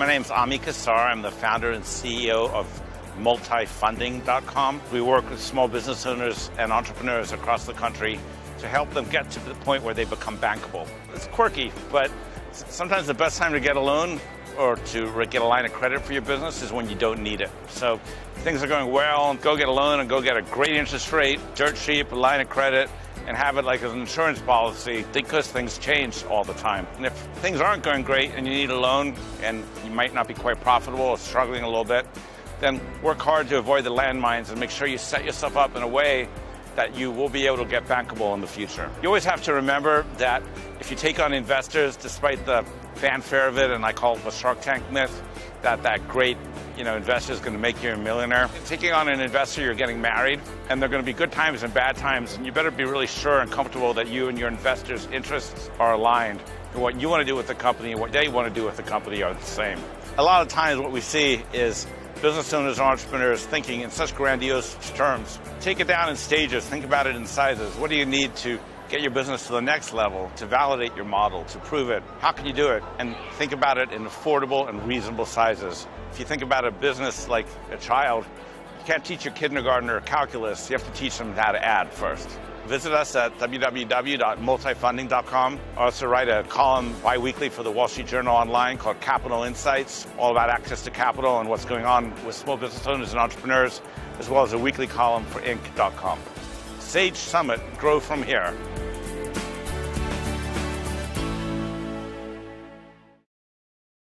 My name's Ami Kassar. I'm the founder and CEO of multifunding.com. We work with small business owners and entrepreneurs across the country to help them get to the point where they become bankable. It's quirky, but sometimes the best time to get a loan or to get a line of credit for your business is when you don't need it. So if things are going well, go get a loan and go get a great interest rate, dirt cheap, a line of credit, and have it like an insurance policy because things change all the time. And if things aren't going great and you need a loan and you might not be quite profitable or struggling a little bit, then work hard to avoid the landmines and make sure you set yourself up in a way that you will be able to get bankable in the future. You always have to remember that if you take on investors, despite the fanfare of it, and I call it the Shark Tank myth, that great investor is going to make you a millionaire. Taking on an investor, you're getting married, and there are going to be good times and bad times, and you better be really sure and comfortable that you and your investors' interests are aligned. And what you want to do with the company and what they want to do with the company are the same. A lot of times what we see is business owners and entrepreneurs thinking in such grandiose terms. Take it down in stages, think about it in sizes. What do you need to get your business to the next level, to validate your model, to prove it? How can you do it? And think about it in affordable and reasonable sizes. If you think about a business like a child, you can't teach your kindergartner calculus. You have to teach them how to add first. Visit us at www.multifunding.com. I also write a column bi-weekly for the Wall Street Journal online called Capital Insights, all about access to capital and what's going on with small business owners and entrepreneurs, as well as a weekly column for Inc.com. Sage Summit, grow from here.